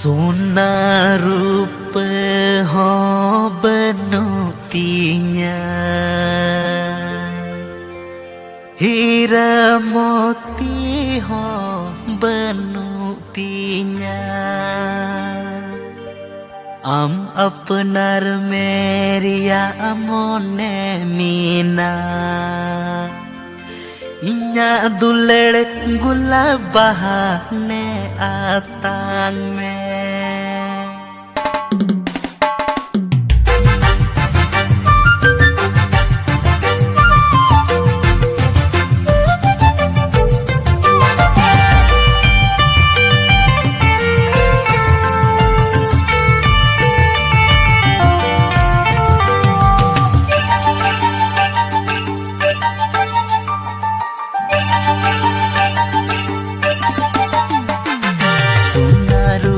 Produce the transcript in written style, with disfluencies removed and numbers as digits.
सोना रूप हो बनutinya, हीरा मोती हो बनutinya, अपनार मेरिया मोने मीना, इnya दुलड़ गुलाब बहाने आतांग में